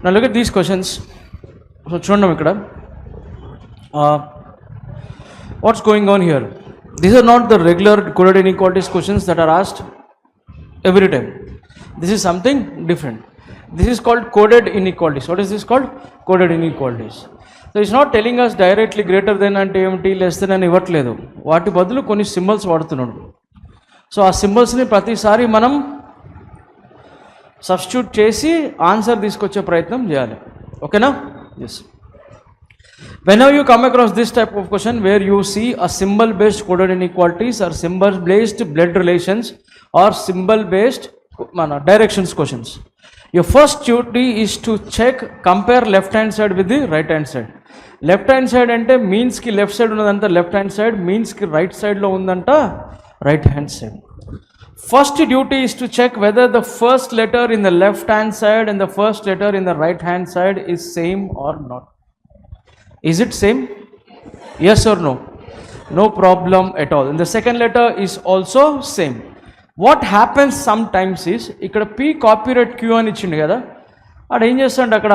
Now look at these questions. So chundam ikkada. What's going on here? These are not the regular coded inequalities questions that are asked every time. This is something different. This is called coded inequalities. What is this called? Coded inequalities. So it's not telling us directly greater than and mt less than అని ఇవ్వట్లేదు. వాటి బదులు కొన్ని symbols వాడుతున్నాడు. So ఆ సింబల్స్ని ప్రతిసారి మనం substitute చేసి answer తీసుకొచ్చే ప్రయత్నం చేయాలి. ఓకేనా? Yes. Whenever you come across this type of question where you see a symbol based coded inequalities or symbol based blood relations or symbol based directions questions, your first duty is to check, compare left hand side with the right hand side. Left hand side ante means ki left side unnadanta left hand side, means ki right side lo undanta right hand side. First duty is to check whether the first letter in the left hand side and the first letter in the right hand side is same or not. Is it same? Yes or no? No problem at all. And the second letter is also same. What happens sometimes is ikkada P copyright Q అని ఇచ్చిండు కదా, అక్కడ ఏం చేస్తాడు, అక్కడ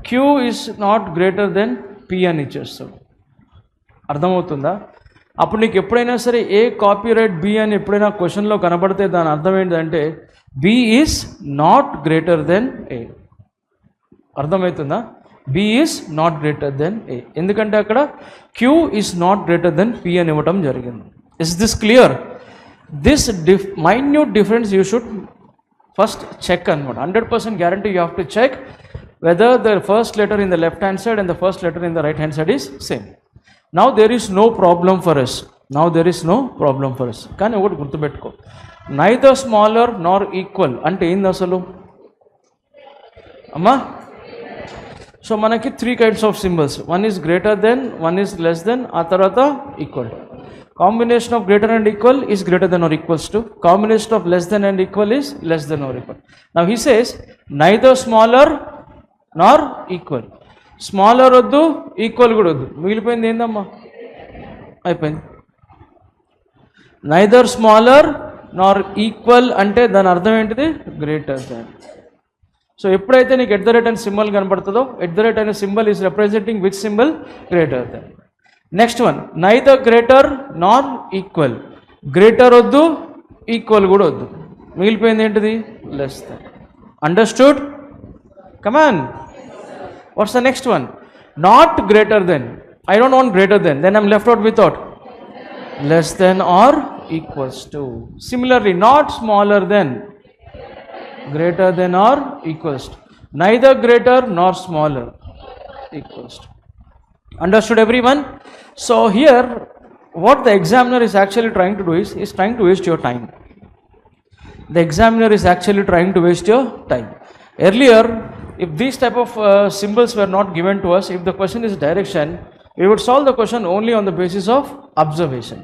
Q is not greater than P అని ఇచ్చేస్తాడు. అర్థమవుతుందా? అప్పుడు నీకు ఎప్పుడైనా సరే ఏ కాపీరైట్ బి అని ఎప్పుడైనా క్వశ్చన్లో కనబడితే దాని అర్థం ఏంటంటే B is not greater than A. అర్థమవుతుందా? B is not greater than A, ఎందుకంటే అక్కడ Q is not greater than P అని ఇవ్వటం జరిగింది. Is this clear? This minute difference you should first check అనమాట. 100% guarantee you have to check whether the first letter in the left hand side and the first letter in the right hand side is same. Now there is no problem for us. Now there is no problem for us. కానీ ఒకటి గుర్తుపెట్టుకో, neither smaller nor equal అంటే ఏంది అసలు అమ్మా? So మనకి 3 kinds of symbols. One is greater than, one is less than, ఆ తర్వాత equal. Combination of greater and equal is greater than or equals to. Combination of less than and equal is less than or equal. Now he says neither smaller nor equal. Smaller వద్దు, equal కూడా వద్దు, మిగిలిపోయింది ఏందమ్మా? అయిపోయింది. Neither smaller నార్ equal అంటే దాని అర్థం ఏంటిది? Greater than. సో ఎప్పుడైతే నీకు ఎట్ ద రేట్ అనే సింబల్ కనబడుతుందో, ఎట్ ద రేట్ అనే symbol is representing which symbol? Greater than. Next one, neither greater Nar equal. Greater వద్దు, ఈక్వల్ కూడా వద్దు, మిగిలిపోయింది ఏంటిది? Less than. Understood? Come on. What's the next one? Not greater than. I don't want greater than. Then I'm left out without less than or equals to. Similarly, not smaller than, greater than or equals to. Neither greater nor smaller, equals to. Understood everyone? So here, what the examiner is actually trying to do is trying to waste your time. The examiner is actually trying to waste your time. Earlier, if these type of symbols were not given to us, if the question is direction, we would solve the question only on the basis of observation.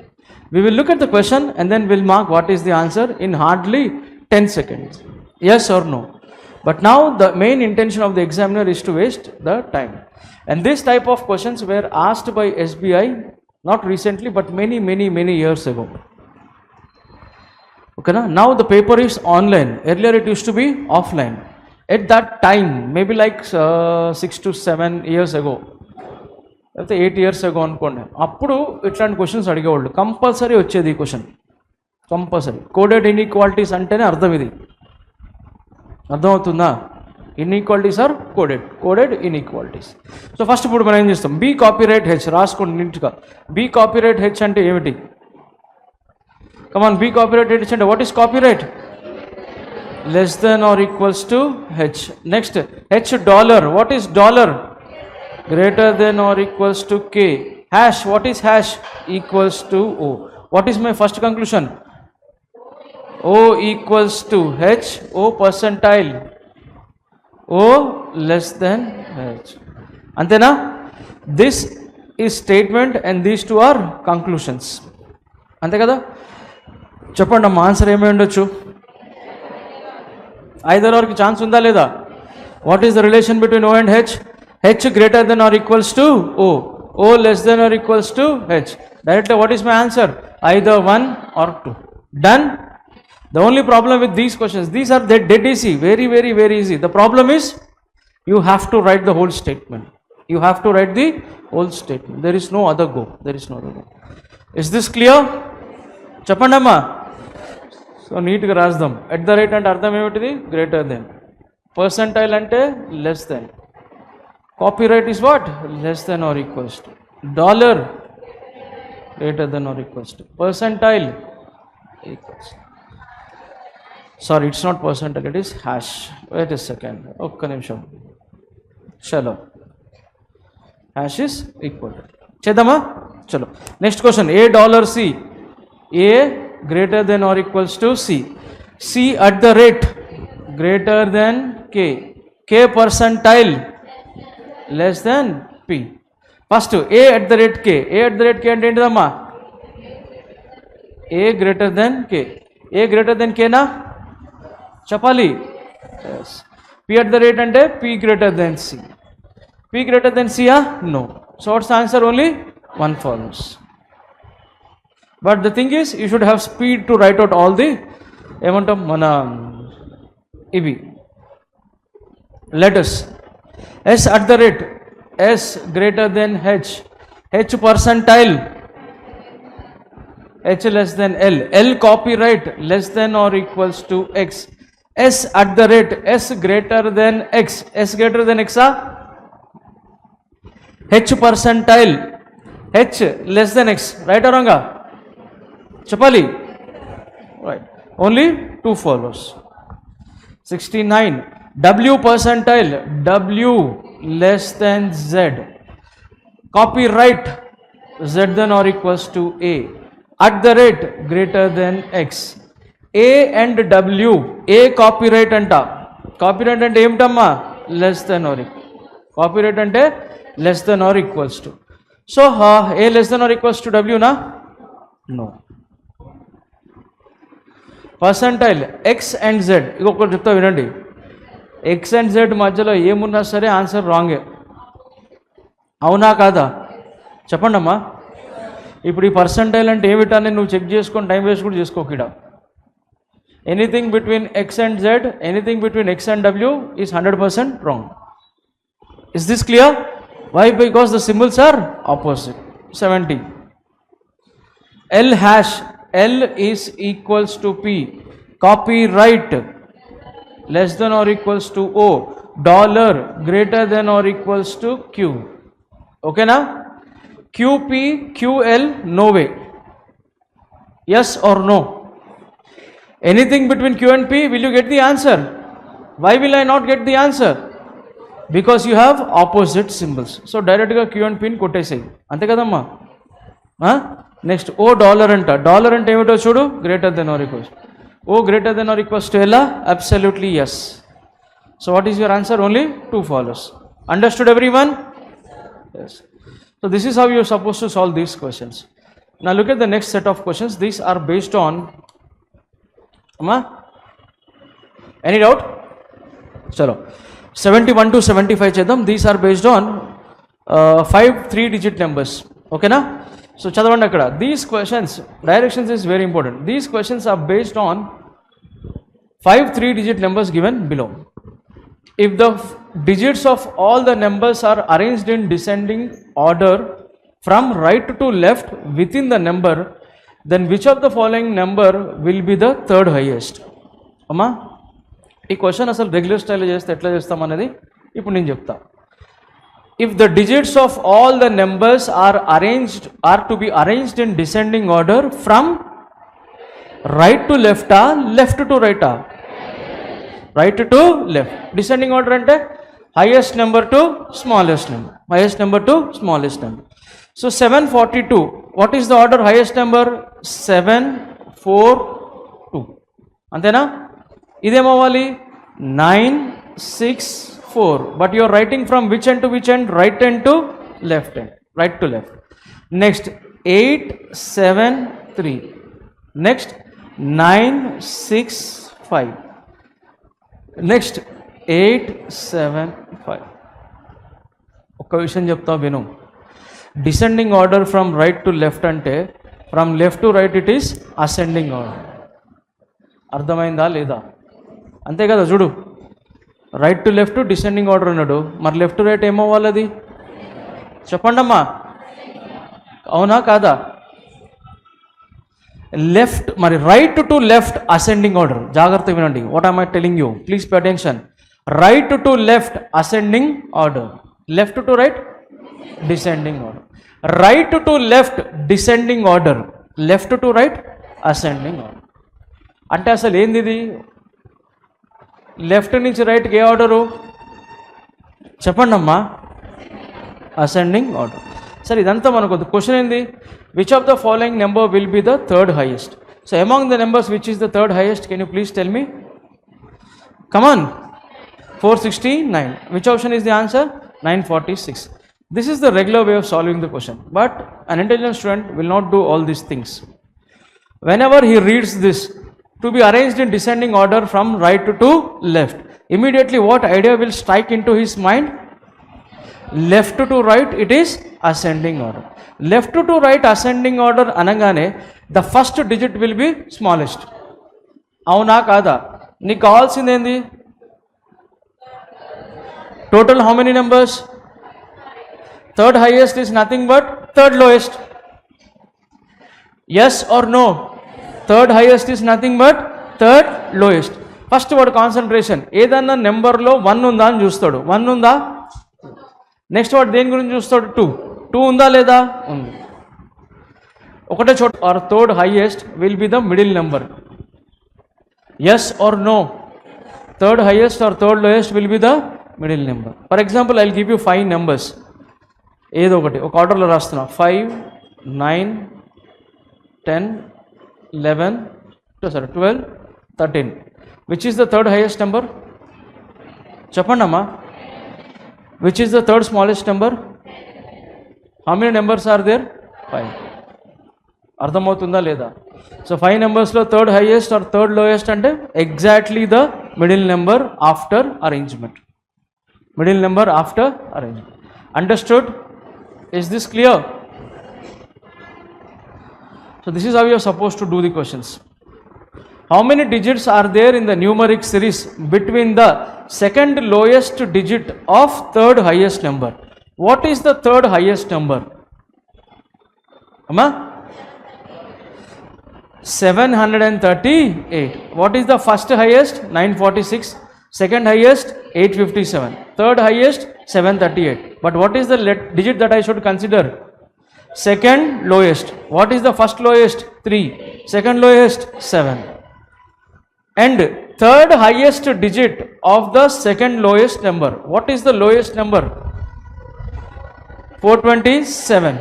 We will look at the question and then we'll mark what is the answer in hardly 10 seconds. Yes or no? But now the main intention of the examiner is to waste the time. And this type of questions were asked by SBI, not recently, but many years ago. Okay, now the paper is online. Earlier it used to be offline. At that time, maybe like 6 to 7 years ago, లేకపోతే 8 years ago అనుకోండి, అప్పుడు ఇట్లాంటి questions అడిగేవాళ్ళు. Compulsory వచ్చేది ఈ question, compulsory. Coded inequalities అంటేనే అర్థం ఇది. అర్థమవుతుందా? Inequalities are coded inequalities. So first ఇప్పుడు మనం ఏం చేస్తాం? బి కాపీరైట్ హెచ్ రాసుకోండి నీట్గా. బి కాపీరైట్ హెచ్ అంటే ఏమిటి? కమాన్, బి కాపీరైట్ హెచ్ అంటే what is copyright? Less than or equals to H. Next, H dollar. What is dollar? Greater than or equals to K. Hash. What is hash? Equals to O. What is my first conclusion? O equals to H. O percentile. O less than H. Antena? This is statement and these two are conclusions. Ante kada? Cheppandi amma answer emi undochu? Either or ki chance unda leda? What is the relation between O and H? H greater than or equals to O. O less than or equals to H. Directly what is my answer? Either 1 or 2. Done? The only problem with these questions, these are dead easy, very easy. The problem is You have to write the whole statement. You have to write the whole statement. There is no other go. There is no other go. Is this clear? Chapandamma. So neatగా రాద్దాం. At the rate అంటే అర్థం ఏమిటిది? Greater than. Percentile అంటే less than. Copyright is what? Less than or equals to. Dollar greater than or equals to. Percentile equals. Sorry, it's not percentile, it is hash. Wait a second. ఒక్క నిమిషం. చలో. Hash is equal to. చేద్దామా? చలో. Next question. $C. A greater than or equals to C. C at the rate greater than K. K percentile less than P. First A at the rate K. A at the rate K అంటే ఏంటిదమ్మా? A greater than K. A greater than K నా? చెప్పాలి. Yes. P at the rate అంటే P greater than C. P greater than C ah? No. So what's the answer? Only one follows. But the thing is, you should have speed to write out all the ఏమంటాం మన ఇవి letters. S at the rate S greater than H. H percentile H less than L. L copyright less than or equals to X. S at the rate S greater than X. S greater than X ah? H percentile H less than X. Right or wrong? Chapali? Right. Only two follows. 69. W percentile W less than Z. Copyright Z than or equals to A. At the rate greater than X. A and W. A copyright anta. Copyright ante emtamma? Less than or equal. Copyright ante less than or equals to. So A less than or equals to W na? No. Percentile X and Z ఇంకొకటి చెప్తా వినండి. X and Z మధ్యలో ఏమున్నా సరే answer రాంగే. అవునా కాదా? చెప్పండి అమ్మా. ఇప్పుడు ఈ పర్సంటైల్ అంటే ఏమిటని నువ్వు చెక్ చేసుకొని టైం వేస్ట్ కూడా చేసుకోకిడ. Anything between X and Z, anything between X and W is 100% wrong. Is this clear? Why? Because the symbols are opposite. 70. L hash L is equals to P. Copyright less than or equals to O. Dollar greater than or equals to Q. Okay na? QP QL no way. Yes or no? Anything between Q and P, will you get the answer? Why will I not get the answer? Because you have opposite symbols. So direct ga Q and P ni kottesai. Ante kadamma? Next ఓ dollar అంట. Dollar అంటే ఏమిటో చూడు. Greater than or equals. ఓ greater than or equals to ఎలా? Absolutely yes. So what is your answer? Only two follows. Understood everyone? Yes. So this is how you suppose to solve these questions. Now look at the next set of questions. These are based on అమ్మా any doubt? చలో 71 to 75 చేద్దాం. These are based on 5 3-digit numbers. ఓకేనా? So చదవండి అక్కడ. These questions, directions is very important. These questions are based on 5 3-digit numbers given below. If the digits of all the numbers are arranged in descending order from right to left within the number, then which of the following number will be the third highest? అమ్మా ఈ question అసలు regular స్టైల్లో చేస్తే ఎట్లా చేస్తాం అనేది ఇప్పుడు నేను చెప్తా. If the digits of all the numbers are to be arranged in descending order from right to left left to right right to left. Descending order ante highest number to smallest number. Highest number to smallest number. So 742. What is the order? Highest number 7 4 2. Antena? Idem avali 9 6 4. But you are writing from which end to which end? Right end to left end. Right to left. Next 8 7 3. Next 9 6 5. Next 8 7 5. ఒక్క విషయం చెప్తా విను. Descending order from right to left అంటే from left to right it is ascending order. అర్థమైందా లేదా? అంతే కదా చూడు. Right to left descending order అన్నాడు, మరి లెఫ్ట్ టు రైట్ ఏమవ్వాలి అది చెప్పండి అమ్మా, అవునా కాదా? లెఫ్ట్ మరి right to left ascending order, జాగ్రత్త వినండి, what I'm I telling you, please pay attention. Right to left ascending order, left to right descending order, right to left descending order, left to right ascending order. అంటే అసలు ఏంది ఇది? Left నుంచి రైట్కి ఏ order చెప్పండి అమ్మా? Ascending order. సరే ఇదంతా మనకు క్వశ్చన్ ఏంది? Which of the following number will be the third highest? So among the numbers which is the third highest, can you please tell me? Come on. 469. Which option is the answer? 946. This is the regular way of solving the question, but an intelligent student will not do all these things. Whenever he reads this to be arranged in descending order from right to left, immediately what idea will strike into his mind? Left to right, it is ascending order. Left to right ascending order అనగానే the first digit will be smallest. అవునా కాదా? నీకు కావాల్సింది ఏంది? Total how many numbers? Third highest is nothing but third lowest. Yes or no? Third highest is nothing but third lowest. First వాడు concentration ఏదన్నా నెంబర్లో 1 ఉందా అని చూస్తాడు, 1 ఉందా. నెక్స్ట్ వాడు దేని గురించి చూస్తాడు? 2 ఉందా లేదా? ఉంది. ఒకటే చోట or third highest will be the middle number. Yes or no? Third highest or third lowest will be the middle number. For example I will give you 5 numbers, ఏదో ఒకటి ఒక ఆర్డర్లో రాస్తున్నా. 5, 9, 10, 11, 12, 13. Which is the third highest number? చెప్పండి అమ్మా. Which is the third smallest number? How many numbers are there? 5. అర్థమవుతుందా లేదా? So 5 నెంబర్స్లో third highest or third lowest అంటే exactly the middle number after arrangement. Middle number after arrangement. Understood? Is this clear? So this is how you are supposed to do the questions. How many digits are there in the numeric series between the second lowest digit of third highest number? What is the third highest number? Amma? 738. What is the first highest? 946. Second highest 857, third highest 738. But what is the digit that I should consider? Second lowest. What is the first lowest? 3. Second lowest 7. And third highest digit of the second lowest number. What is the lowest number? 427.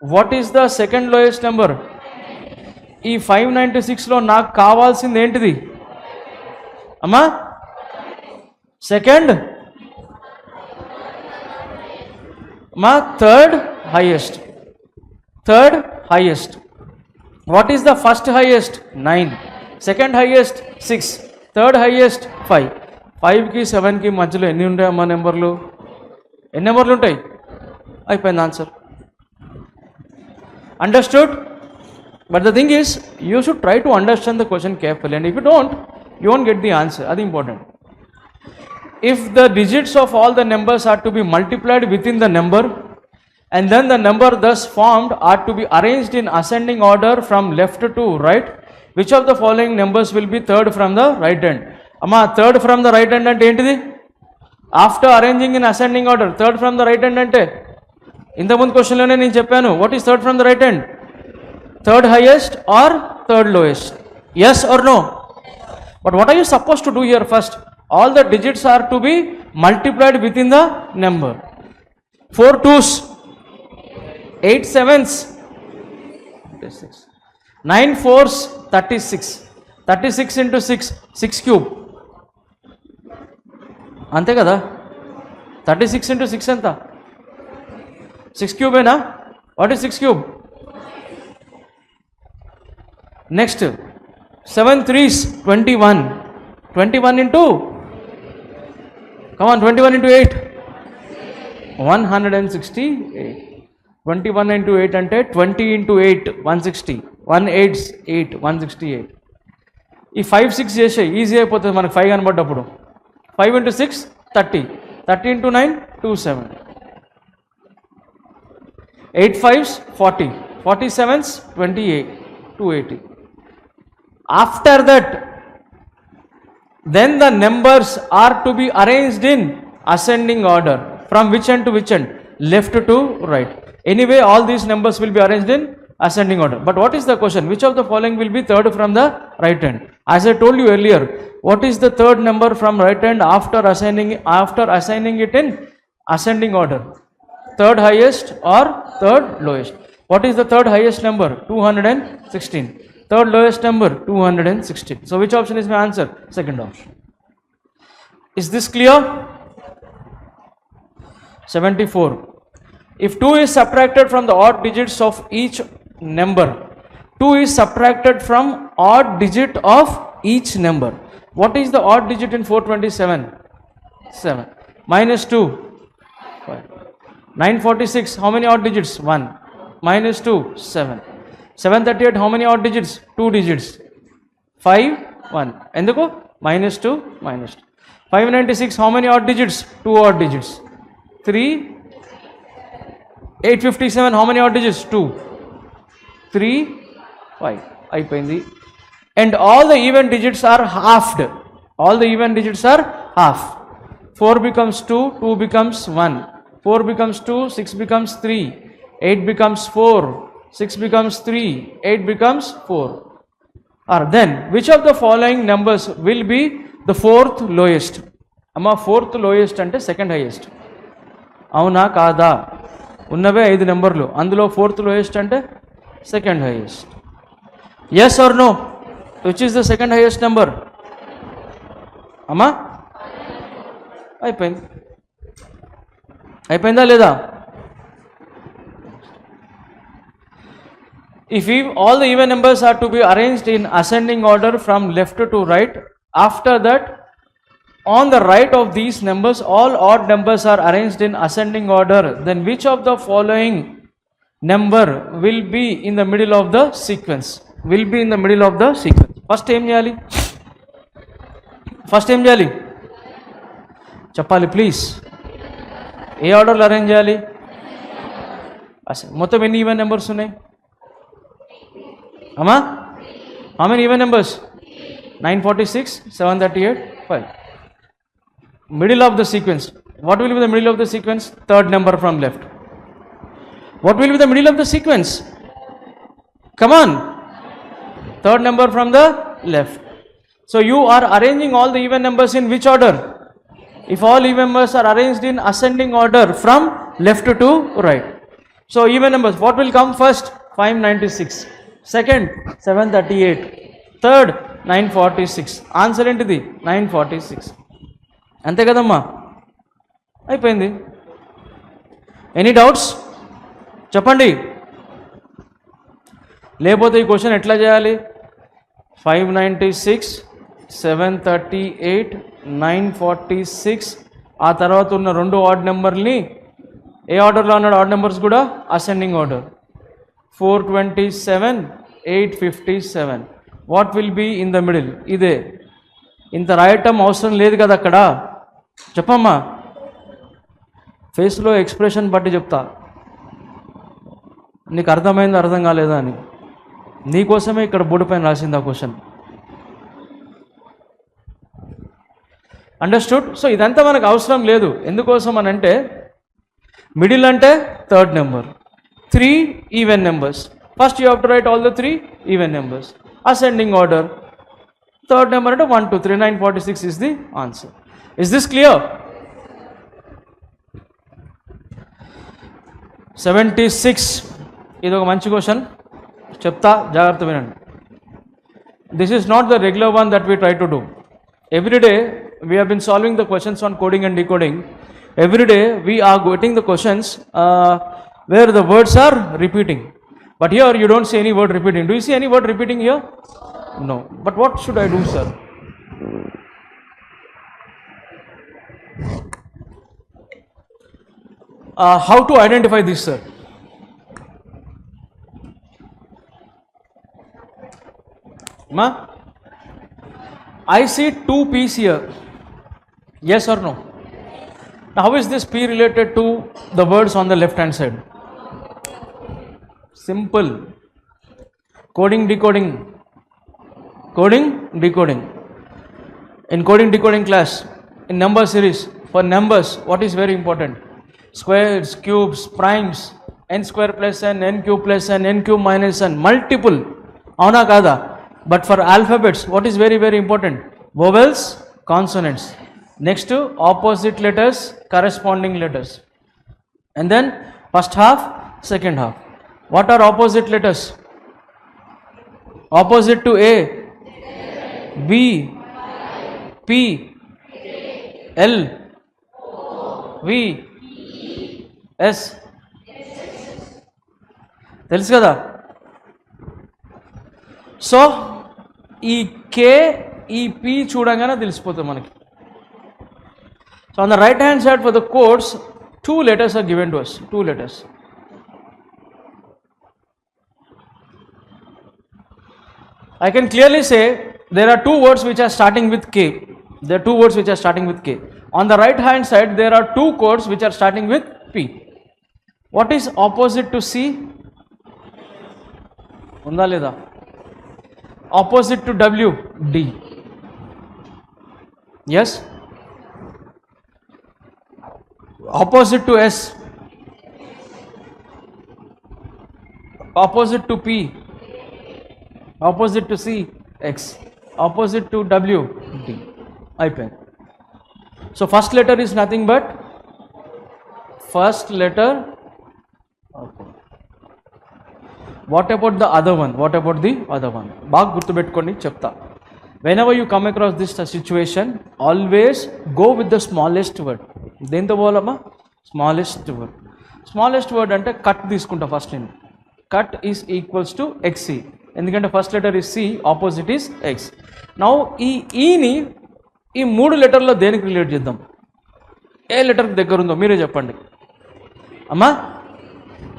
What is the second lowest number? ఈ 596లో నాకు కావాల్సింది ఏంటిది అమ్మా? Second మా third highest. Third highest. What is the first highest? 9. Second highest 6. Third highest 5. 5కి 7కి మధ్యలో ఎన్ని ఉంటాయి అమ్మా నెంబర్లు? ఎన్ని నెంబర్లు ఉంటాయి? అయిపోయింది answer. Understood? But the thing is you should try to understand the question carefully, and if you don't, you won't get the answer. అది important. If the digits of all the numbers are to be multiplied within the number, and then the number thus formed are to be arranged in ascending order from left to right, which of the following numbers will be third from the right hand? Amma, third from the right hand ante entidi? After arranging in ascending order, third from the right hand ante inta mundu question lone nenu cheppanu. What is third from the right hand? Third highest or third lowest? Yes or no? But what are you supposed to do here first? All the digits are to be multiplied within the number. 4 2s, 8 7s, 9 4s, 36. 36 into 6, 6 cube. అంతే కదా? 36 into 6 ఎంత? 6 cube ఏనా? What is 6 cube? Next, 7 3s, 21. 21 into, come on, 21 into 8, 168. 21 into 8 అంటే 20 into 8, 160. 1 8s 8, 168. ఈ 5 6 చేసే easy అయిపోతుంది మనకు 5 కనబడ్డప్పుడు. 5 into 6, 30. 30 into 9, 270. 8 5s, 40. 47s, 28. 280. After that, then the numbers are to be arranged in ascending order. From which end to which end? Left to right. Anyway, all these numbers will be arranged in ascending order. But what is the question? Which of the following will be third from the right hand? As I told you earlier, what is the third number from right hand after assigning it in ascending order? Third highest or third lowest? What is the third highest number? 216. Third lowest number, 216. So which option is my answer? Second option. Is this clear? 74. If 2 is subtracted from the odd digits of each number, 2 is subtracted from odd digit of each number. What is the odd digit in 427? 7. Minus 2, 5. 946, how many odd digits? 1. Minus 2, 7. 738, how many odd digits? 2 digits. 5, 1. Enduko? Minus 2, minus 2. 596, how many odd digits? 2 odd digits. 3. 857, how many odd digits? 2. 3, 5. Ayipindi. And all the even digits are halved. All the even digits are half. 4 becomes 2, 2 becomes 1. 4 becomes 2, 6 becomes 3. 8 becomes 4. 6 becomes 3, 8 becomes 4. Or then, which of the following numbers will be the fourth lowest? Amma, fourth lowest ante second highest. Avuna kada? Unnave 5 numberlu. Andulo fourth lowest ante second highest. Yes or no? Which is the second highest number? Amma? Ayipinda leda? If all the even numbers are to be arranged in ascending order from left to right, after that, on the right of these numbers, all odd numbers are arranged in ascending order, then which of the following number will be in the middle of the sequence? Will be in the middle of the sequence. First em cheyali? Chappali please. ఏ ఆర్డర్లో arrange చేయాలి? అసలు మొత్తం ఎన్ని even numbers ఉన్నాయి అమ్మా? How many even numbers? 946, 738, 5. Middle of the sequence. What will be the middle of the sequence? Third number from left. What will be the middle of the sequence? Come on. Third number from the left. So you are arranging all the even numbers in which order? If all even numbers are arranged in ascending order from left to right. So even numbers, what will come first? 596. Second, 738. Third, 946. Answer ఏంటిది? 946. అంతే కదమ్మా? అయిపోయింది. Any doubts? చెప్పండి. లేకపోతే ఈ question ఎట్లా చేయాలి? 596, 738, 946, ఆ తర్వాత ఉన్న రెండు ఆడ్ నెంబర్ని ఏ ఆర్డర్లో అన్నాడు? ఆడ్ నెంబర్స్ కూడా ascending order. 427, 857. What will be in the middle? ఇదే. ఇంత రాయటం అవసరం లేదు కదా అక్కడ. చెప్పమ్మా. ఫేస్లో ఎక్స్ప్రెషన్ బట్టి చెప్తా, నీకు అర్థమైందో అర్థం కాలేదా అని. నీకోసమే ఇక్కడ బోర్డు పైన రాసింది ఆ క్వశ్చన్. అండర్స్టూడ్? సో ఇదంతా మనకు అవసరం లేదు. ఎందుకోసం అని అంటే మిడిల్ అంటే third number, 3 even numbers. First you have to right all the 3 even numbers. Ascending order. Third number అంటే 1, 2, 3, 946 is the answer. Is this clear? 76. ఇది ఒక మంచి క్వశ్చన్, చెప్తా జాగ్రత్త వినండి. This is not the regular one that we try to do. Every day we have been solving the questions on coding and decoding. Every day we are getting the questions where the words are repeating, but here you don't see any word repeating. Do you see any word repeating here? No. But what should I do, sir? How to identify this, sir? Ma, I see 2 P's here. Yes or no? Now how is this P related to the words on the left hand side? Simple. Coding, decoding. Coding, decoding. In coding, decoding class, in number series, for numbers, what is very important? Squares, cubes, primes, n square plus n cube plus n cube minus n, multiple. Avuna kada? But for alphabets, what is very, very important? Vowels, consonants. Next to opposite letters, corresponding letters. And then first half, second half. What are opposite letters? Opposite to A, B, P, L, V, S. తెలుసు కదా? So ఈ కే ఈ P చూడగానే తెలిసిపోతుంది మనకి. So on the right hand side for the codes 2 letters are given to us. 2 letters. I can clearly say there are 2 words which are starting with K. There are 2 words which are starting with K. On the right hand side there are 2 codes which are starting with P. What is opposite to C? Unda leda? Opposite to W, D. Yes? Opposite to S. Opposite to P. Opposite to C, X. Opposite to W, D. iPen. So first letter is nothing but first letter. Okay. What about the other one? What about the other one? బాగా గుర్తుపెట్టుకోండి చెప్తా. Whenever you come across this situation, always go with the smallest word. దేంతో పోవాలమ్మా? Smallest word. Smallest word అంటే cut తీసుకుంటా first నేను. Cut is equals to XC. ఎందుకంటే first letter is C, opposite is X. Now ఈ ఈని ఈ 3 లెటర్లో దేనికి relate చేద్దాం? ఏ లెటర్కి దగ్గర ఉందో మీరే చెప్పండి. అమ్మా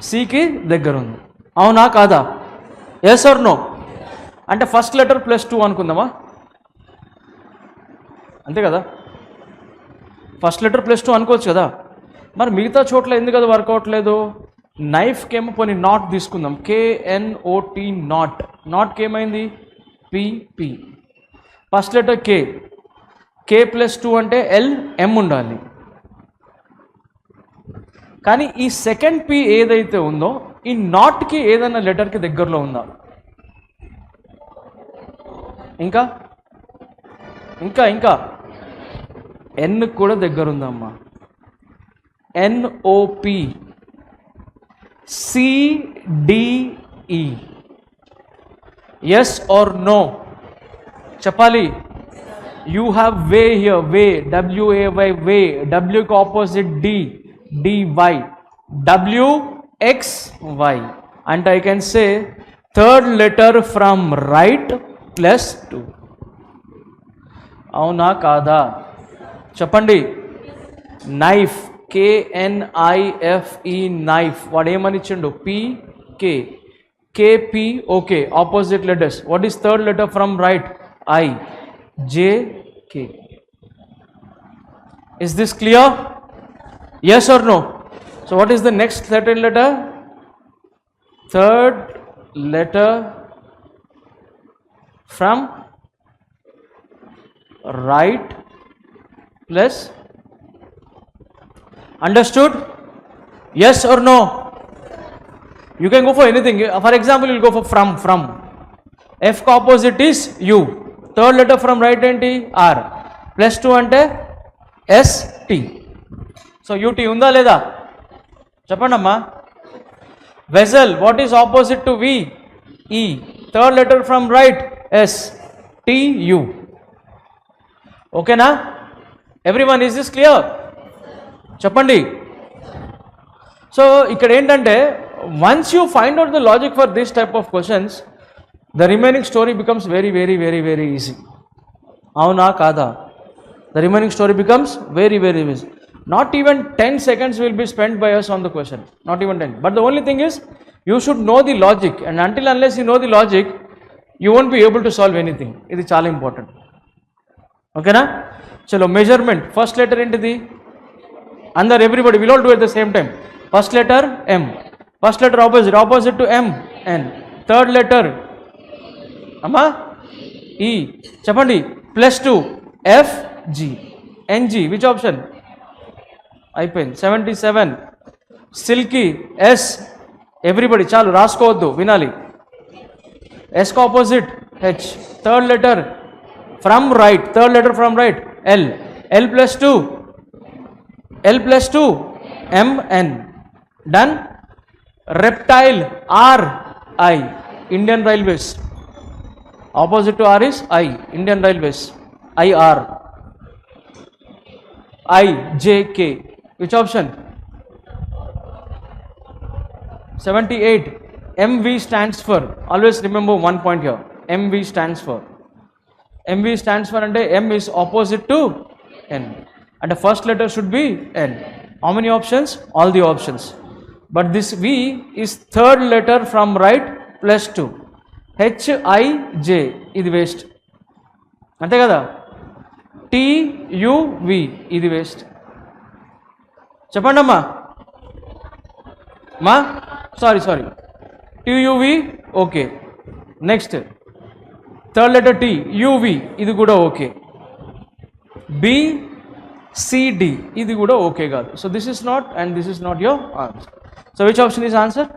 సికి దగ్గర ఉంది. అవునా కాదా? Yes or no? అంటే ఫస్ట్ లెటర్ +2 అనుకుందామా? అంతే కదా? ఫస్ట్ లెటర్ +2 అనుకోవచ్చు కదా? మరి మిగతా చోట్ల ఎందుకు అది వర్క్ అవ్వట్లేదు? నైఫ్కి ఏమో పోనీ నాట్ తీసుకుందాం. KNOT not. నాట్కి ఏమైంది? PP. First letter K. K+2 అంటే LM ఉండాలి. కానీ ఈ సెకండ్ P ఏదైతే ఉందో ఈ నాట్కి ఏదైనా లెటర్కి దగ్గరలో ఉందా? ఇంకా ఇంకా ఇంకా N కూడా దగ్గర ఉందమ్మా. NOP, CDE. Yes or no? చెప్పాలి. You have way here, way, WAY, way. W కి opposite D, DY. WXY. And I can say third letter from right +2. అవునా కాదా? చెప్పండి. Knife, KNIFE, knife. వాడు ఏమని ఇచ్చిండు? PK. KP, okay. Opposite letters. What is third letter from right? I. JK. Is this clear? Yes or no? So what is the next third letter? Third letter from right plus. Understood? Yes or no? You can go for anything. For example, you will go for from. F opposite is U. Third letter from right enti R. +2 ante ST. So UT unda leda? Cheppandamma. Vessel, what is opposite to V? E. Third letter from right S. TU. Okay na? Everyone, is this clear? Cheppandi. So ikkada entante, once you find out the logic for this type of questions, the remaining story becomes very, very, very, very easy. Avuna kada? The remaining story becomes very, very easy. Not even 10 seconds will be spent by us on the question. Not even 10. But the only thing is, you should know the logic. And until unless you know the logic, you won't be able to solve anything. It is chala important. Okay na? చలో measurement first letter ఏంటిది అందరు everybody will all do at the same time first letter M first letter opposite to M N third letter అమ్మా E చెప్పండి +2 F G N G which option అయిపోయింది 77 silky S everybody చాలు రాసుకోవద్దు వినాలి S కు opposite H third letter from right L +2 M N done reptile R I Indian Railways opposite to R is I Indian Railways IR I J K which option 78 MV stands for always remember one point here MV stands for and M is opposite to N and the first letter should be N. How many options? All the options. But this V is third letter from right +2 H I J ఇది waste అంతే కదా T U V ఇది waste చెప్పండి అమ్మా మా sorry T U V okay next third letter T U V ఇది కూడా okay B C D ఇది కూడా ఓకే కాదు so this is not and this is not your answer so which option is answer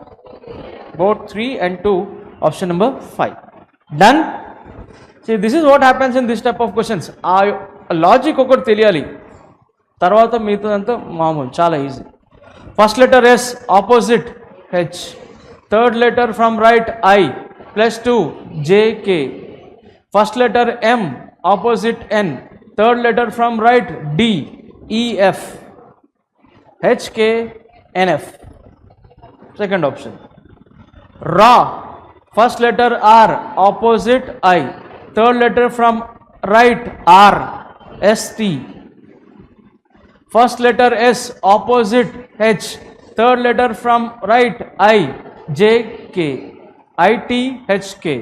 both 3 and 2 option number 5 done. See this is what happens in this type of questions ఆ logic ఒకటి తెలియాలి తర్వాత మిగతాదంతా మామూలు చాలా easy first letter S opposite H third letter from right I +2 J K first letter M opposite N third letter from right D E F H K N F second option Ra first letter R opposite I third letter from right R S T first letter S opposite H third letter from right I J K I T H K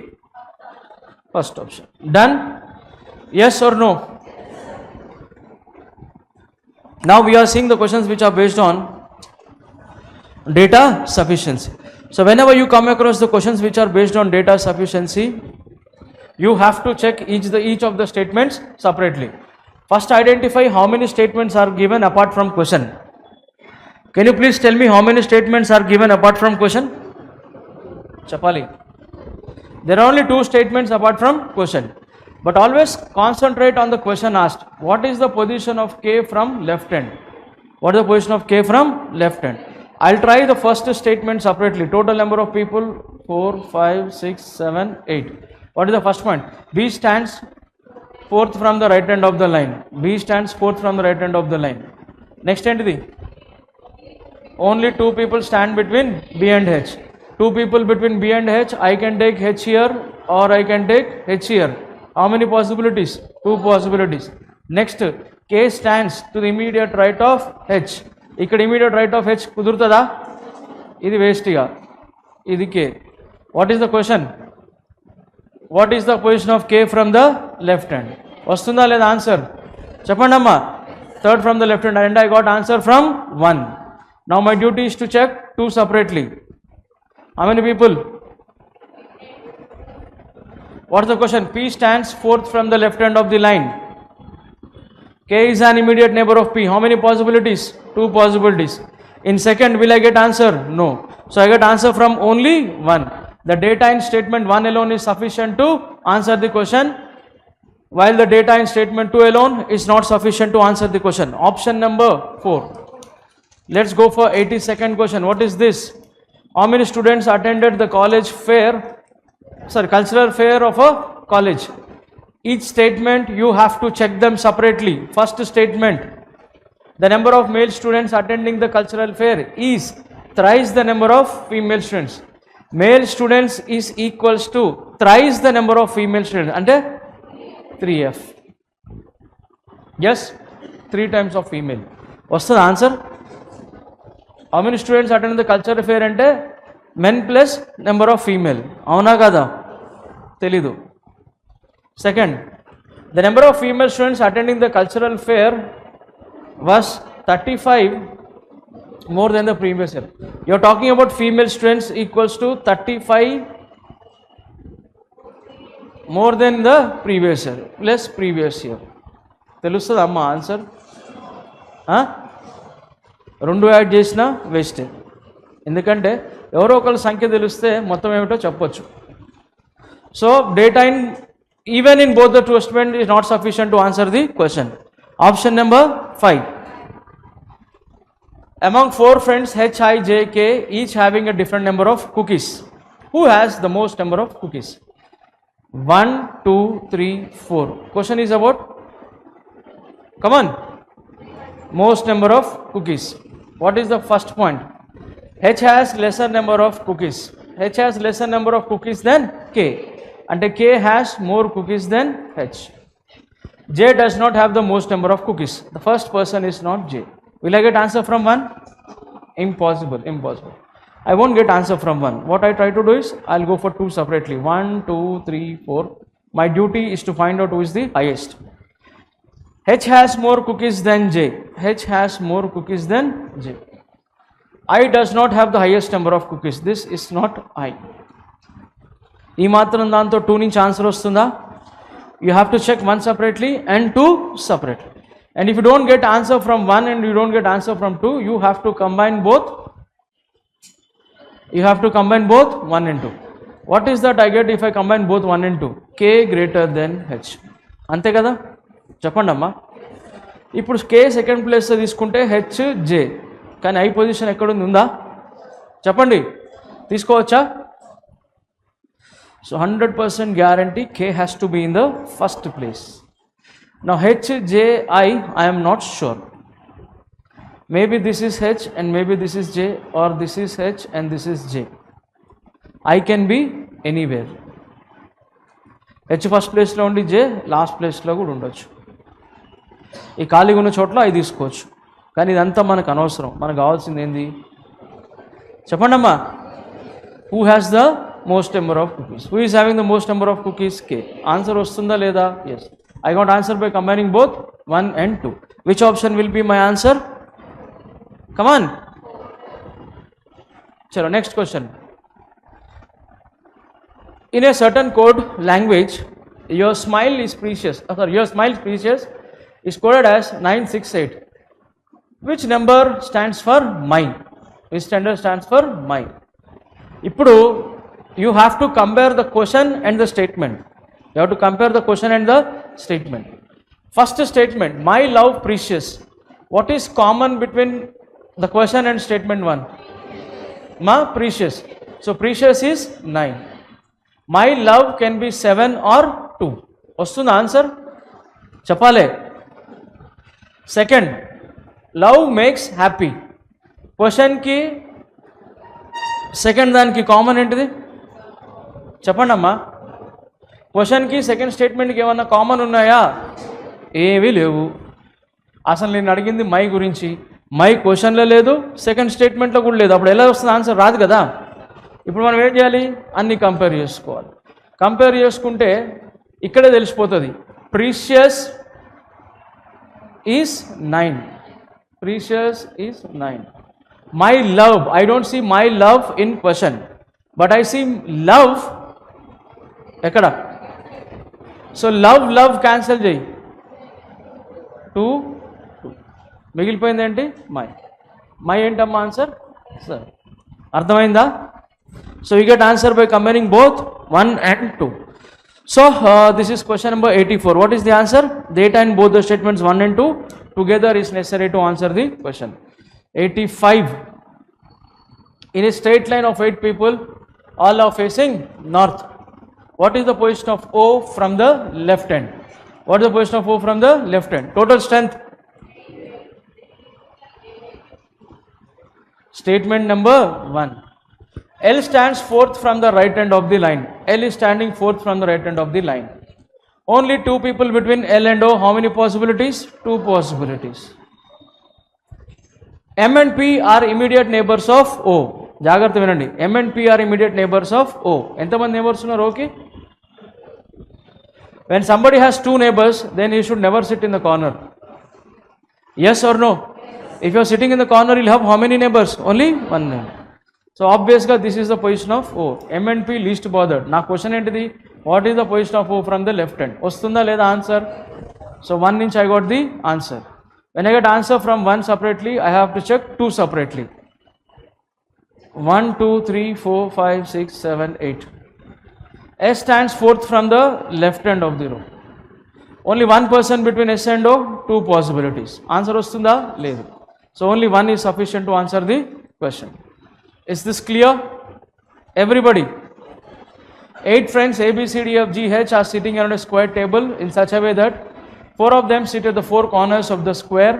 first option done. Yes or no? Now we are seeing the questions which are based on data sufficiency. So whenever you come across the questions which are based on data sufficiency, you have to check each of the statements separately. First identify how many statements are given apart from question. Can you please tell me how many statements are given apart from question? Chapali. There are only 2 statements apart from question. But always concentrate on the question asked. What is the position of K from left hand? What is the position of K from left hand? I'll try the first statement separately. Total number of people 4, 5, 6, 7, 8. What is the first point? B stands fourth from the right hand of the line. B stands fourth from the right hand of the line. Next entity. Only 2 people stand between B and H. 2 people between B and H. I can take H here or I can take H here. How many possibilities? 2 possibilities. Next, K stands to the immediate right of H. ఇక్కడ immediate right of H కుదురుతుందా ఇది వేస్ట్గా ఇది K what is the question what is the position of K from the left hand వస్తుందా లేదా answer చెప్పండి అమ్మా third from the left hand and I got answer from 1 now my duty is to check 2 separately how many people what is the question P stands fourth from the left hand of the line K is an immediate neighbor of P. How many possibilities? 2 possibilities. In second, will I get answer? No. So I get answer from only 1. The data in statement 1 alone is sufficient to answer the question, while the data in statement 2 alone is not sufficient to answer the question. Option number 4. Let's go for 82nd question. What is this? How many students attended the cultural fair of a college? Each statement you have to check them separately. First statement, the number of male students attending the cultural fair is thrice the number of female students. Male students is equals to thrice the number of female students. And 3F. Yes, 3 times of female. What's the answer? How many students attend the cultural fair? And men plus number of female. Avuna kada? Telidu. Second, The number of female students attending the cultural fair was 35 more than the previous year. You are talking about female students equals to 35 more than the previous year plus previous year. తెలుస్తుంది అమ్మ answer? రెండు add చేసినా వేస్టే, ఎందుకంటే ఎవరో ఒకళ్ళ సంఖ్య తెలిస్తే మొత్తం ఏమిటో చెప్పొచ్చు. So data in even in both the two statement is not sufficient to answer the question. Option number 5. Among 4 friends H, I, J, K each having a different number of cookies, who has the most number of cookies? 1, 2, 3, 4. Question is about, come on, most number of cookies. What is the first point? H has lesser number of cookies. H has lesser number of cookies than K. And K has more cookies than H. J does not have the most number of cookies. The first person is not J. Will I get answer from 1? Impossible, impossible. I won't get answer from 1. What I try to do is, I'll go for 2 separately. 1, 2, 3, 4. My duty is to find out who is the highest. H has more cookies than J. H has more cookies than J. I does not have the highest number of cookies. This is not I. ఈ మాత్రం దాంతో 2 నుంచి answer వస్తుందా? You have to check 1 separately and 2 separately. And if you don't get answer from 1 and you don't get answer from 2, you have to combine both. You have to combine both 1 and 2. What is that I get if I combine both 1 and 2? K greater than H. అంతే కదా? చెప్పండి అమ్మా. ఇప్పుడు K second place తీసుకుంటే H J, కానీ I position ఎక్కడుంది? ఉందా? చెప్పండి, తీసుకోవచ్చా? So 100% guarantee K has to be in the first place. Now H, J, I am not sure. Maybe this is H and maybe this is J, or this is H and this is J. I can be anywhere. H first ప్లేస్లో ఉండి J last ప్లేస్లో కూడా ఉండొచ్చు. ఈ ఖాళీగా ఉన్న చోట్ల I తీసుకోవచ్చు. కానీ ఇదంతా మనకు అనవసరం. మనకు కావాల్సింది ఏంది? చెప్పండి అమ్మా. Who has the most number of cookies? Who is having the most number of cookies? K. Answer వస్తుందా లేదా? Yes. I got answer by combining both 1 and 2. Which option will be my answer? Come on. Chalo, next question. In a certain code language, your smile is precious. Your smile is precious is coded as 968. Which number stands for mine? Which standard stands for mine? ఇప్పుడు you have to compare the question and the statement. You have to compare the question and the statement. First statement, my love precious. What is common between the question and statement 1? Ma precious. So precious is 9. My love can be 7 or 2. Wastunda answer? Chapale. Second, love makes happy. Question ki second దానికి common ఏంటిది? చెప్పండి అమ్మా. క్వశ్చన్కి second స్టేట్మెంట్కి ఏమన్నా common ఉన్నాయా? ఏమీ లేవు. అసలు నేను అడిగింది మై గురించి. మై క్వశ్చన్లో లేదు, సెకండ్ స్టేట్మెంట్లో కూడా లేదు. అప్పుడు ఎలా వస్తుంది ఆన్సర్? రాదు కదా. ఇప్పుడు మనం ఏం చేయాలి? అన్నీ కంపేర్ చేసుకోవాలి. కంపేర్ చేసుకుంటే ఇక్కడే తెలిసిపోతుంది. Precious is 9. Precious is 9. My love, I don't see my love in question, but I see love ekkada. So love cancel చేయి. 2 మిగిలిపోయింది ఏంటి? మై ఏంటమ్మా ఆన్సర్? సార్ అర్థమైందా? So you get answer by combining both 1 and 2. So this is question number 84. What is the answer? Data in both the statements 1 and 2 together is necessary to answer the question. 85. In a straight line of 8 people, all are facing north. What is the position of O from the left hand? What is the position of O from the left hand? Total strength. Statement number 1. L stands fourth from the right hand of the line. L is standing fourth from the right hand of the line. Only 2 people between L and O. How many possibilities? 2 possibilities. M and P are immediate neighbors of O. జాగ్రత్త వినండి. M and P are immediate neighbors of O. ఎంతమంది neighbors ఉన్నారు okay? When somebody has two neighbors, then he should never sit in the corner. Yes or no? If you are sitting in the corner, you'll have how many neighbors? Only one neighbor. So obviously this is the position of O. M and P least bothered. Now question entity, what is the position of O from the left hand? Ostunda leda answer. So 1 inch I got the answer. When I get answer from 1 separately, I have to check 2 separately. 1, 2, 3, 4, 5, 6, 7, 8. S stands fourth from the left end of the row. Only one person between S and O, 2 possibilities. Answer ostunda? Ledu. So only 1 is sufficient to answer the question. Is this clear? Everybody? 8 friends A, B, C, D, F, G, H are sitting around a square table in such a way that 4 of them sit at the 4 corners of the square,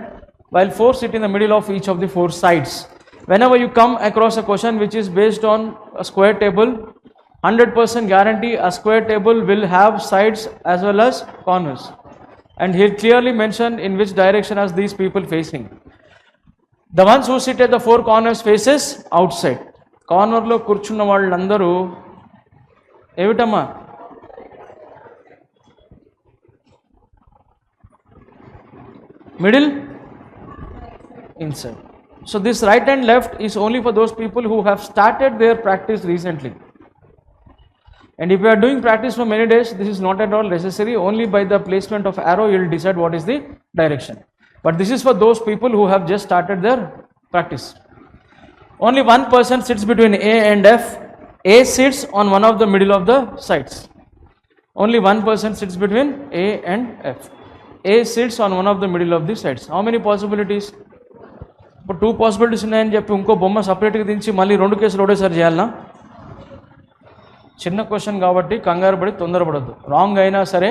while 4 sit in the middle of each of the 4 sides. Whenever you come across a question which is based on a square table, 100% guarantee a square table will have sides as well as corners. And here clearly mentioned in which direction are these people facing. The ones who sit at the 4 corners faces outside. Corner lo kurchunna vallandaru evitamma middle, inside. So this right and left is only for those people who have started their practice recently. And if you are doing practice for many days, this is not at all necessary. Only by the placement of arrow you will decide what is the direction. But this is for those people who have just started their practice. Only one person sits between A and F. A sits on one of the middle of the sides. Only one person sits between A and F. A sits on one of the middle of the sides. How many possibilities? But 2 possibilities ఉన్నాయని చెప్పి ఇంకో బొమ్మ సపరేట్గా దించి మళ్ళీ 2 కేసులు ఒకటేసారి చేయాలనా? చిన్న క్వశ్చన్ కాబట్టి కంగారు పడి తొందరపడద్దు. రాంగ్ అయినా సరే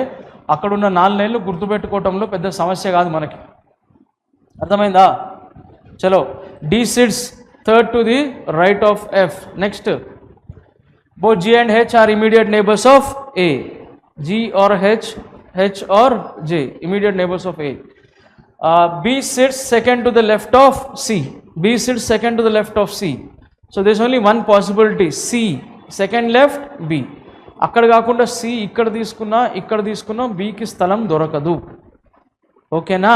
అక్కడున్న 4 లైన్లు గుర్తుపెట్టుకోవటంలో పెద్ద సమస్య కాదు మనకి. అర్థమైందా? చలో. D sits third to the right of F. Next, both G and H are immediate neighbors of A. G or H, H or J, immediate neighbors of A. B sits second to the left of C. B sits second to the left of C. So there is only one possibility. C second left, B. అక్కడ కాకుండా C ఇక్కడ తీసుకున్నా B కి స్థలం దొరకదు. ఓకేనా?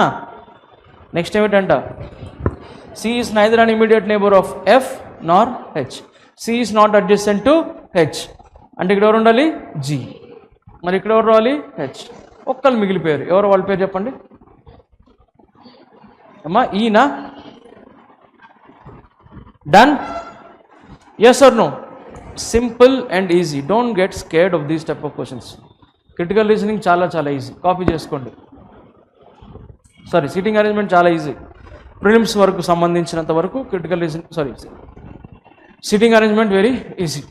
Next ఏమిటంట? C is neither an immediate neighbor of F nor H. C is not adjacent to H. అంటే ఇక్కడ ఎవరు ఉండాలి? G. మరి ఇక్కడ ఎవరు రావాలి? H. ఒక్కరు మిగిలిపోయారు. ఎవరు వాళ్ళ పేరు చెప్పండి అమ్మా? ఈనా? Done? Yes or no? Simple and easy. Don't get scared of these type of questions. Critical reasoning చాలా ఈజీ. కాపీ చేసుకోండి. సారీ, సిట్టింగ్ అరేంజ్మెంట్ చాలా ఈజీ. ప్రిలిమ్స్ వరకు సంబంధించినంత వరకు critical reasoning sitting arrangement very easy.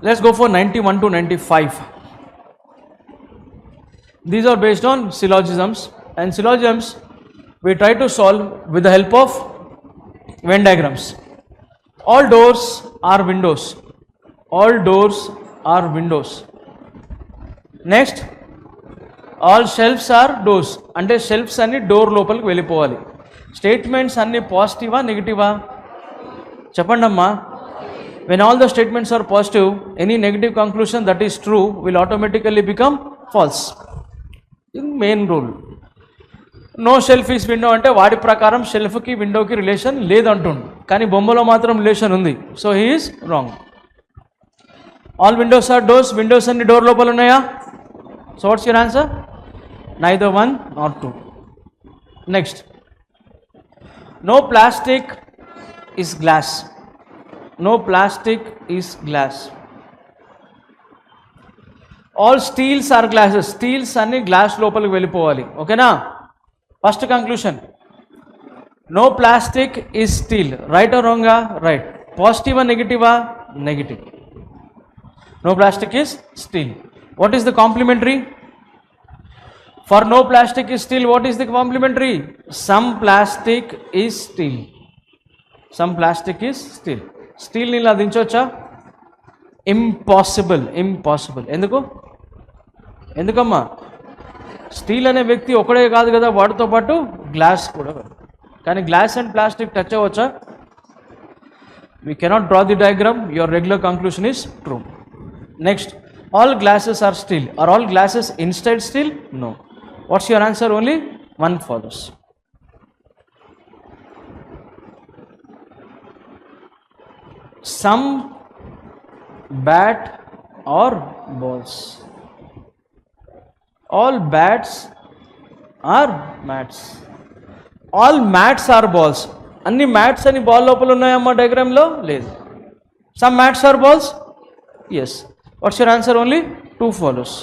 Let's go for 91 to 95. These are based on syllogisms, and syllogisms we try to solve with the help of Venn diagrams. All doors are windows. All doors are windows. Next, all shelves are doors. అంటే shelves అన్ని door లోపలికి వెళ్ళిపోవాలి. Statements అన్ని పాజిటివా నెగిటివా చెప్పండి అమ్మా? When all the statements are positive, any negative conclusion that is true will automatically become false. In main rule. No shelf is window అంటే వాడి ప్రకారం షెల్ఫ్కి విండోకి రిలేషన్ లేదంటుండు, కానీ బొమ్మలో మాత్రం రిలేషన్ ఉంది. So he is wrong. All windows are doors. Windows అన్ని door లోపల ఉన్నాయా? So what's your answer? Neither 1 nor 2. Next, no plastic is glass. No plastic is glass. All steels are glasses. Steels అన్ని glass లోపలికి వెళ్ళిపోవాలి. ఓకేనా? First conclusion, no plastic is steel. Right or రాంగా? Right. పాజిటివా నెగిటివా? Negative. No plastic is steel. What is the complementary? For no plastic is steel, what is the complementary? Some plastic is steel. Some plastic is steel. స్టీల్ని ఇలా దించవచ్చా? Impossible. Impossible. ఎందుకమ్మా? Steel అనే వ్యక్తి ఒకడే కాదు కదా, వాటితో పాటు గ్లాస్ కూడా. కానీ గ్లాస్ అండ్ ప్లాస్టిక్ టచ్ అవ్వచ్చా? We cannot draw the diagram. Your regular conclusion is true. Next, all glasses are steel. Are all glasses inside steel? No. What's your answer? Only one follows. Some bat or balls. All bats are mats. All mats are balls. అన్ని mats అని ball లోపల ఉన్నాయమ్మా డయాగ్రామ్లో? లేదు. Some mats are balls? Yes. What's your answer? Only two follows.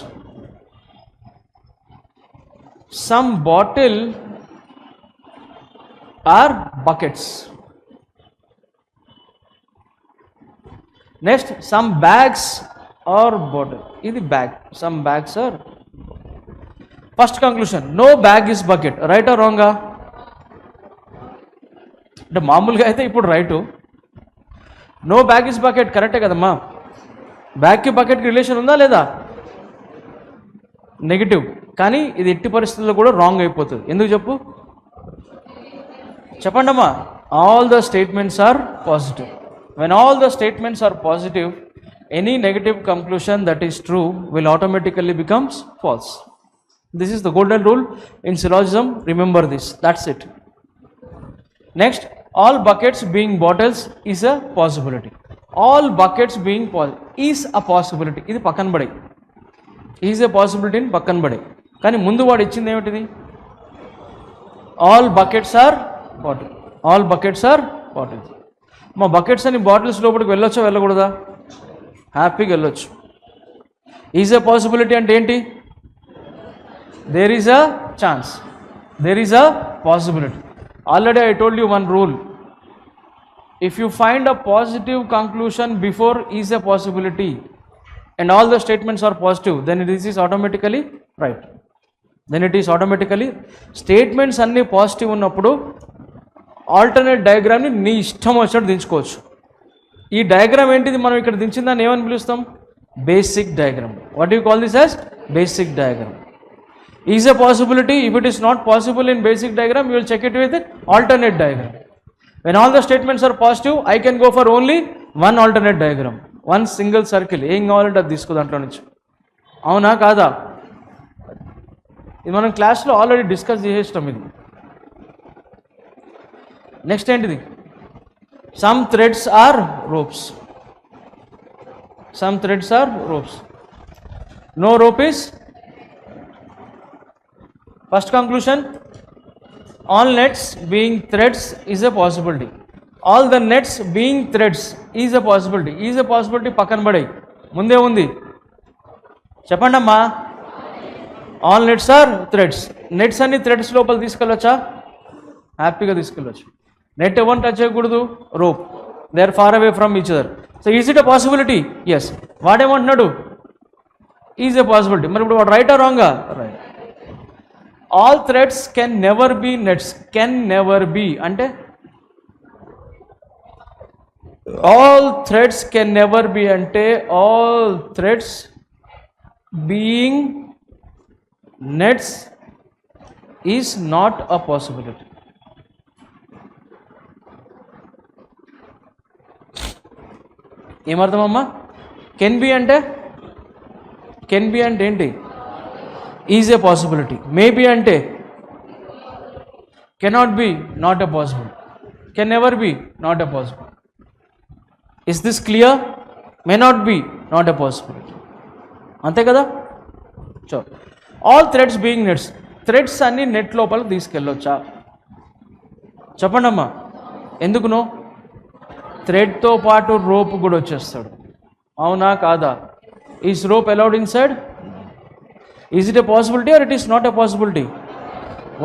Some bottle are buckets. Next, some bags are bottle. ఇది bag. Some bags are. First conclusion, no bag is bucket. Right or రాంగా? అంటే మామూలుగా అయితే ఇప్పుడు right. No bag is bucket కరెక్టే కదమ్మా. బ్యాగ్కి బకెట్కి relation ఉందా లేదా? నెగిటివ్. కానీ ఇది ఎట్టి పరిస్థితుల్లో కూడా రాంగ్ అయిపోతుంది. ఎందుకు చెప్పు? చెప్పండి అమ్మా. All the statements are positive. When all the statements are positive, any negative conclusion that is true will automatically becomes false. This is the golden rule in syllogism. Remember this. That's it. Next, all buckets being bottles is a possibility. All buckets being is a possibility. ఇది పక్కన పడే. Is a possibility అని పక్కన పడే. కానీ ముందు వాడు ఇచ్చింది ఏమిటిది? All buckets are bottle. All buckets are bottles. మా బకెట్స్ అని బాటిల్స్ లోపలికి వెళ్ళొచ్చా వెళ్ళకూడదా? హ్యాపీగా వెళ్ళొచ్చు. ఈజ్ ఏ పాసిబిలిటీ అంటే ఏంటి? There is a chance. There is a possibility. Already I told you one rule. If you find a positive conclusion before is a possibility and all the statements are positive, then this is automatically right. Then it is automatically. Statements అన్ని positive ఉన్నప్పుడు alternate డయాగ్రామ్ని నీ ఇష్టం వచ్చినట్టు దించుకోవచ్చు. ఈ diagram ఏంటిది? మనం ఇక్కడ దించిన దాన్ని ఏమని పిలుస్తాం? Basic diagram. What you call this as? Basic diagram. Is a possibility. If it is not possible in basic diagram, you will check it with alternate diagram. When all the statements are positive, I can go for only one alternate diagram, one single circle. ఏం కావాలంటే అది తీసుకో దాంట్లో నుంచి. అవునా కాదా? ఇది మనం క్లాస్లో ఆల్రెడీ డిస్కస్ చేసేస్తాం. ఇది నెక్స్ట్ ఏంటిది? Some threads are ropes. Some threads are ropes. No rope is. First conclusion, all nets being threads is a possibility. All the nets being threads is a possibility. Is a possibility పక్కన పడాయి. ముందే ఉంది. చెప్పండి అమ్మా. All nets are threads. Nets అన్ని threads లోపల తీసుకెళ్ళొచ్చా? హ్యాపీగా తీసుకెళ్ళొచ్చు. నెట్ ఎవరిని టచ్ చేయకూడదు? Rope. They are far away from each other. So is it a possibility? Yes. వాడేమంటున్నాడు? Is a possibility. మరి ఇప్పుడు వాడు రైట్ ఆ రాంగా? Right. All threads can never be nets. Can never be అంటే all threads can never be అంటే all threads being nets is not a possibility. ఏమర్థమమ్మా? Can be అంటే ఏంటి? Is a possibility. మేబీ అంటే cannot be, not a possible. Can never be, not a possible. Is this clear? May not be, not a possibility. అంతే కదా? So all threads being nets. Threads అన్ని net లోపల తీసుకెళ్ళొచ్చా? చెప్పండి అమ్మా. ఎందుకునో? థ్రెడ్తో పాటు రోప్ కూడా వచ్చేస్తాడు. అవునా కాదా? Is rope allowed inside? Is it a possibility or it is not a possibility?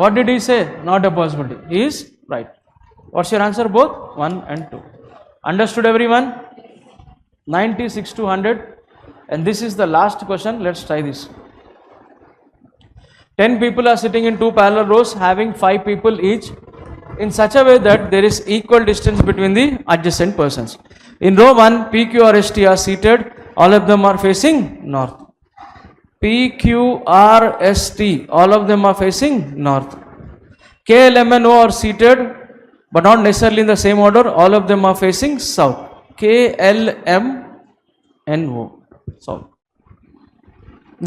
What did he say? Not a possibility. He is right. What's your answer? Both 1 and 2. Understood everyone? 96 to 100. And this is the last question. Let's try this. 10 people are sitting in 2 parallel rows having 5 people each in such a way that there is equal distance between the adjacent persons. In row 1, P, Q, R, S, T are seated. All of them are facing north. P, Q, R, S, T, all of them are facing north. K, L, M, N, O are seated. but not necessarily in the same order. All of them are facing south. K, L, M, N, O. South.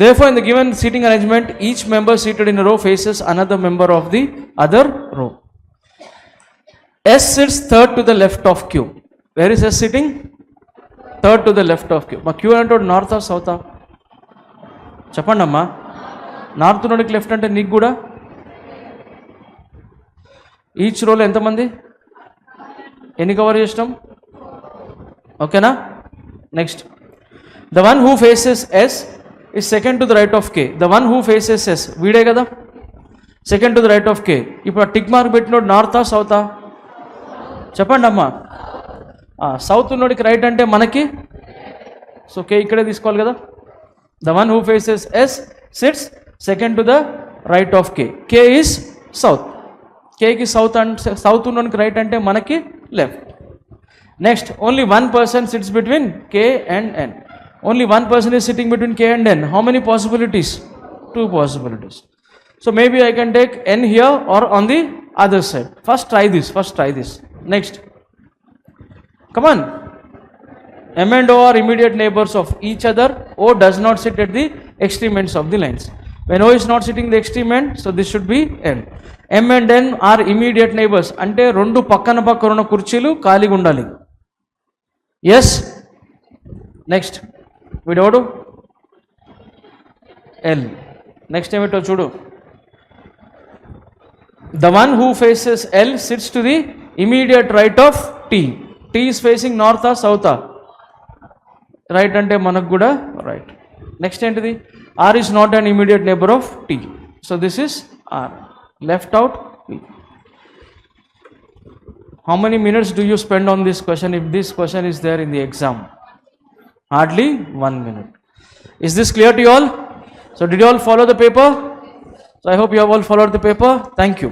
Therefore, in the given seating arrangement, each member seated in a row faces another member of the other row. S sits third to the left of Q. Where is S sitting? Third to the left of Q. But Q అంటే north సౌతా? చెప్పండి అమ్మా. North నోడికి left అంటే నీకు కూడా each రోలో ఎంతమంది ఎన్ని cover చేసినాం? ఓకేనా? Next, the one who faces S is second to the right of K. The one who faces S, వీడే కదా, second to the right of K. ఇప్పుడు టిక్ మార్క్ పెట్టినోడు నార్తా సౌతా? చెప్పండి అమ్మా. సౌత్ ఉన్నోడికి రైట్ అంటే మనకి, సో K ఇక్కడే తీసుకోవాలి కదా. The one who faces S sits second to the right of K. K is south. Kకి సౌత్ అంటే సౌత్ ఉన్నోడికి రైట్ అంటే మనకి left. Next, only one person sits between K and N. Only one person is sitting between K and N. How many possibilities? Two possibilities. So maybe I can take N here or on the other side. First try this. Next. Come on. M and O are immediate neighbors of each other. O does not sit at the extreme ends of the lines. When O is not sitting the extreme end, so this should be N. M and N are immediate neighbors. Ante rendu pakkana pakkana kurchీలు ఖాళీగా ఉండాలి. Yes. Next. వీడోడు L. Next ఏమిటో చూడు. The one who faces L sits to the immediate right of T. T is facing నార్తా సౌతా? Right అంటే మనకు కూడా రైట్. నెక్స్ట్ ఏంటిది? R is not an immediate neighbour of T. So this is R. Left out P. How many minutes do you spend on this question if this question is there in the exam? Hardly 1 minute. Is this clear to you all? So did you all follow the paper? So I hope you have all followed the paper. Thank you.